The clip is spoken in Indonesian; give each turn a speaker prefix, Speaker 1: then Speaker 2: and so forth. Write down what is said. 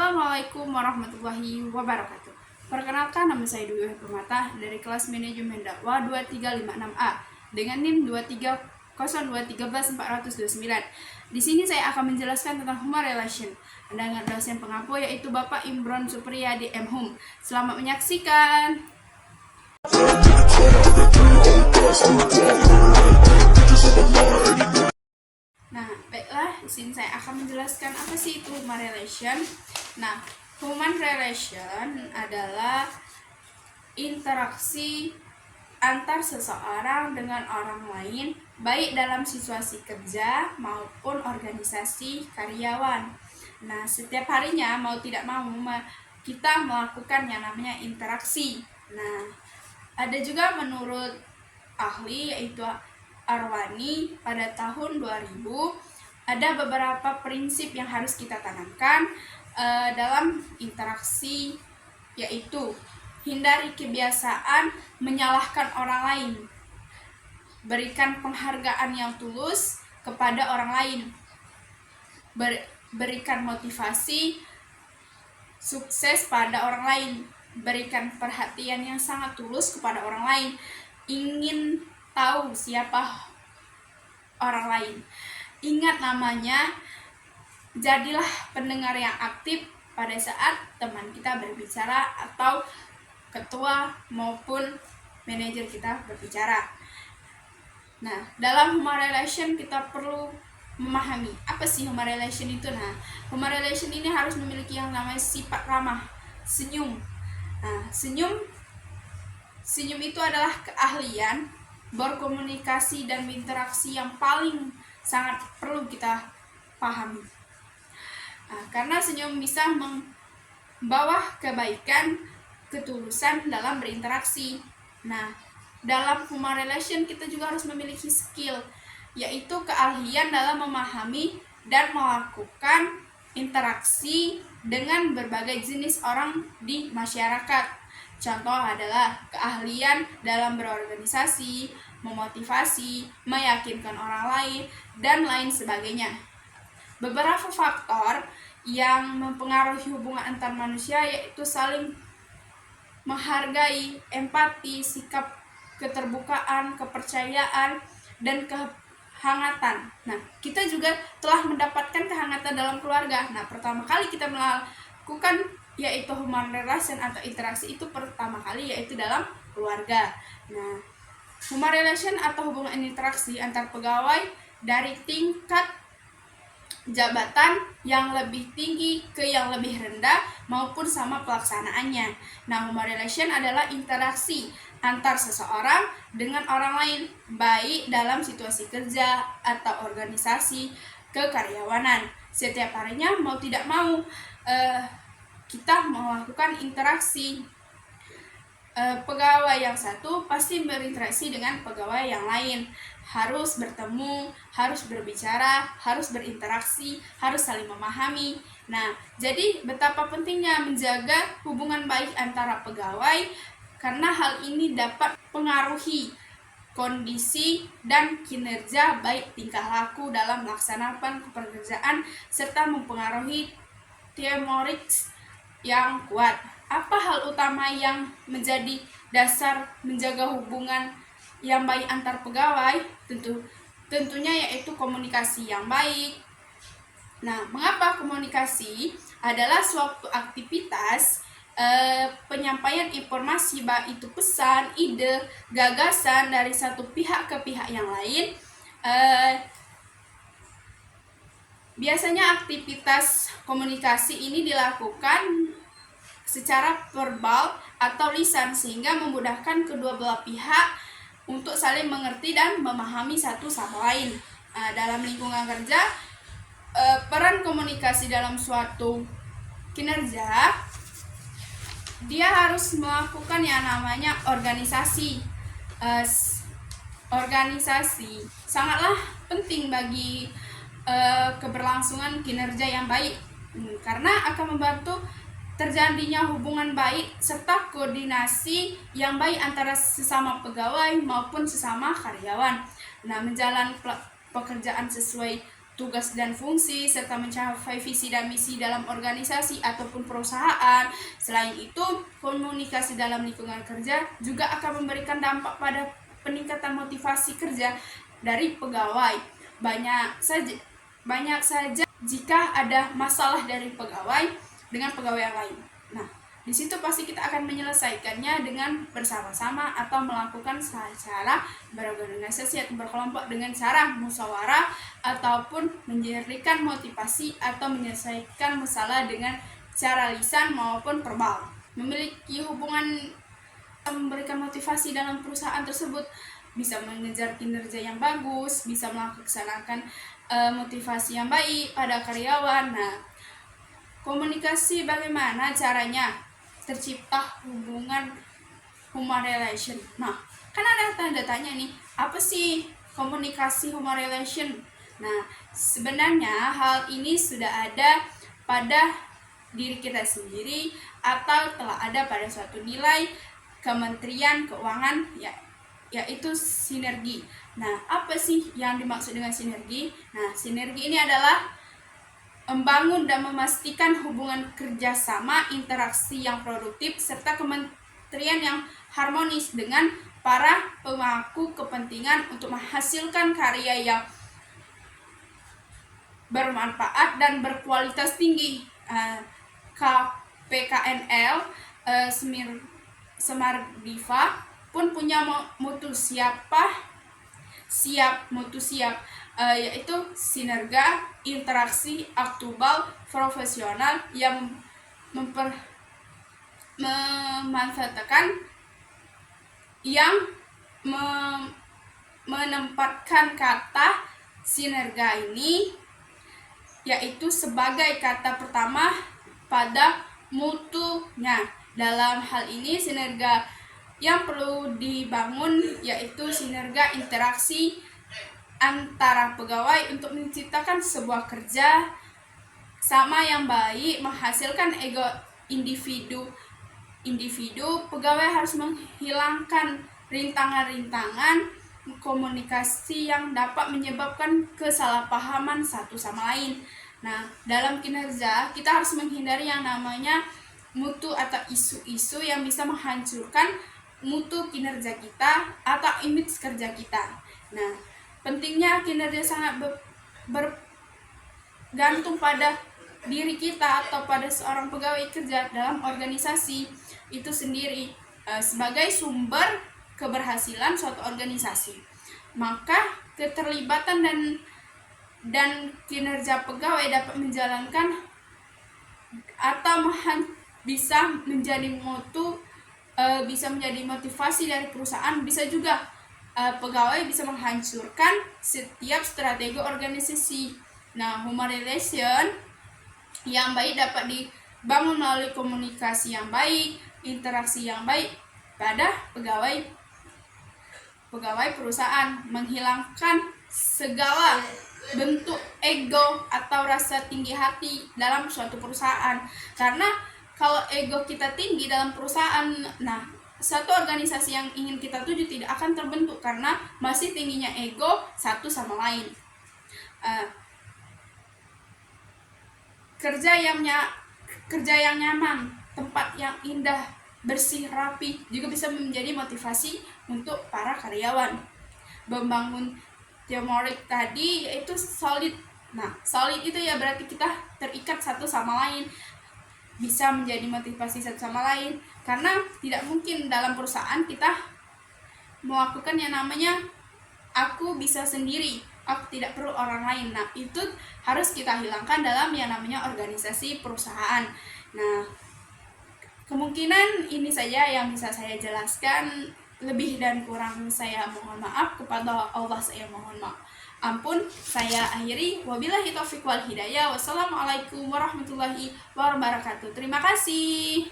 Speaker 1: Assalamualaikum warahmatullahi wabarakatuh. Perkenalkan, nama saya Dwi Permata dari kelas manajemen dakwah 2356A dengan NIM 230231429. Di sini saya akan menjelaskan tentang human relation dengan dosen pengampu yaitu Bapak Imron Supriyadi M.Hum. Selamat menyaksikan. Nah, baiklah, di sini saya akan menjelaskan apa sih itu human relation. Nah, human relation adalah interaksi antar seseorang dengan orang lain, baik dalam situasi kerja maupun organisasi karyawan. Nah, setiap harinya mau tidak mau kita melakukan yang namanya interaksi. Nah, ada juga menurut ahli yaitu Arwani pada tahun 2000 ada beberapa prinsip yang harus kita tanamkan dalam interaksi, yaitu hindari kebiasaan menyalahkan orang lain, berikan penghargaan yang tulus kepada orang lain, berikan motivasi sukses pada orang lain, berikan perhatian yang sangat tulus kepada orang lain, ingin tahu siapa orang lain, ingat namanya, jadilah pendengar yang aktif pada saat teman kita berbicara atau ketua maupun manajer kita berbicara. Nah, dalam human relation kita perlu memahami apa sih human relation itu. Nah, human relation ini harus memiliki yang namanya sifat ramah, senyum. Nah, senyum itu adalah keahlian berkomunikasi dan berinteraksi yang paling sangat perlu kita pahami. Nah, karena senyum bisa membawa kebaikan, ketulusan dalam berinteraksi. Nah, dalam human relation kita juga harus memiliki skill, yaitu keahlian dalam memahami dan melakukan interaksi dengan berbagai jenis orang di masyarakat. Contoh adalah keahlian dalam berorganisasi, memotivasi, meyakinkan orang lain, dan lain sebagainya. Beberapa faktor yang mempengaruhi hubungan antar manusia yaitu saling menghargai, empati, sikap keterbukaan, kepercayaan, dan kehangatan. Nah, kita juga telah mendapatkan kehangatan dalam keluarga. Nah, pertama kali kita melakukan yaitu human relation atau interaksi itu pertama kali yaitu dalam keluarga. Nah, human relation atau hubungan interaksi antar pegawai dari tingkat jabatan yang lebih tinggi ke yang lebih rendah maupun sama pelaksanaannya. Nah, human relation adalah interaksi antar seseorang dengan orang lain, baik dalam situasi kerja atau organisasi kekaryawanan. Setiap harinya mau tidak mau kita melakukan interaksi. Pegawai yang satu pasti berinteraksi dengan pegawai yang lain, harus bertemu, harus berbicara, harus berinteraksi, harus saling memahami. Nah, jadi betapa pentingnya menjaga hubungan baik antara pegawai, karena hal ini dapat pengaruhi kondisi dan kinerja baik tingkah laku dalam melaksanakan pekerjaan serta mempengaruhi teamwork yang kuat. Apa hal utama yang menjadi dasar menjaga hubungan yang baik antar pegawai? Tentunya yaitu komunikasi yang baik. Nah, mengapa komunikasi adalah suatu aktivitas penyampaian informasi, baik itu pesan, ide, gagasan dari satu pihak ke pihak yang lain. Biasanya aktivitas komunikasi ini dilakukan secara verbal atau lisan sehingga memudahkan kedua belah pihak untuk saling mengerti dan memahami satu sama lain. Dalam lingkungan kerja, peran komunikasi dalam suatu kinerja, dia harus melakukan yang namanya organisasi. Organisasi sangatlah penting bagi keberlangsungan kinerja yang baik, karena akan membantu terjadinya hubungan baik serta koordinasi yang baik antara sesama pegawai maupun sesama karyawan. Nah, menjalani pekerjaan sesuai tugas dan fungsi, serta mencapai visi dan misi dalam organisasi ataupun perusahaan. Selain itu, komunikasi dalam lingkungan kerja juga akan memberikan dampak pada peningkatan motivasi kerja dari pegawai. Banyak saja jika ada masalah dari pegawai dengan pegawai yang lain. Nah, di situ pasti kita akan menyelesaikannya dengan bersama-sama atau melakukan secara berorganisasi atau berkelompok dengan cara musyawarah ataupun menjadikan motivasi atau menyelesaikan masalah dengan cara lisan maupun verbal. Memiliki hubungan memberikan motivasi dalam perusahaan tersebut bisa mengejar kinerja yang bagus, bisa melaksanakan motivasi yang baik pada karyawan. Nah, komunikasi bagaimana caranya tercipta hubungan human relation. Nah, kan ada tanda tanya nih, apa sih komunikasi human relation? Nah, sebenarnya hal ini sudah ada pada diri kita sendiri atau telah ada pada suatu nilai Kementerian Keuangan, yaitu sinergi. Nah, apa sih yang dimaksud dengan sinergi? Nah, sinergi ini adalah membangun dan memastikan hubungan kerjasama, interaksi yang produktif, serta kementerian yang harmonis dengan para pemangku kepentingan untuk menghasilkan karya yang bermanfaat dan berkualitas tinggi. KPKNL Semardiva pun punya mutu siap, yaitu sinerga, interaksi, aktubal, profesional yang memanfaatkan, yang menempatkan kata sinerga ini yaitu sebagai kata pertama pada mutunya. Dalam hal ini sinerga yang perlu dibangun yaitu sinerga interaksi antara pegawai untuk menciptakan sebuah kerja sama yang baik, menghasilkan ego individu. Pegawai harus menghilangkan rintangan-rintangan komunikasi yang dapat menyebabkan kesalahpahaman satu sama lain. Nah, dalam kinerja kita harus menghindari yang namanya mutu atau isu-isu yang bisa menghancurkan mutu kinerja kita atau image kerja kita. Nah, pentingnya kinerja sangat bergantung pada diri kita atau pada seorang pegawai kerja dalam organisasi itu sendiri sebagai sumber keberhasilan suatu organisasi. Maka keterlibatan dan kinerja pegawai dapat menjalankan atau bisa menjadi bisa menjadi motivasi dari perusahaan. Bisa juga pegawai bisa menghancurkan setiap strategi organisasi. Nah, human relation yang baik dapat dibangun melalui komunikasi yang baik, interaksi yang baik pada pegawai perusahaan, menghilangkan segala bentuk ego atau rasa tinggi hati dalam suatu perusahaan. Karena kalau ego kita tinggi dalam perusahaan, nah satu organisasi yang ingin kita tuju tidak akan terbentuk karena masih tingginya ego satu sama lain. Kerja yang nyaman, tempat yang indah, bersih, rapi juga bisa menjadi motivasi untuk para karyawan. Membangun teamwork tadi yaitu solid. Nah, solid itu ya berarti kita terikat satu sama lain, bisa menjadi motivasi satu sama lain. Karena tidak mungkin dalam perusahaan kita melakukan yang namanya aku bisa sendiri, aku tidak perlu orang lain. Nah, itu harus kita hilangkan dalam yang namanya organisasi perusahaan. Nah, kemungkinan ini saja yang bisa saya jelaskan. Lebih dan kurang saya mohon maaf, kepada Allah saya mohon maaf ampun. Saya akhiri, wabillahi taufiq wal hidayah. Wassalamualaikum warahmatullahi wabarakatuh. Terima kasih.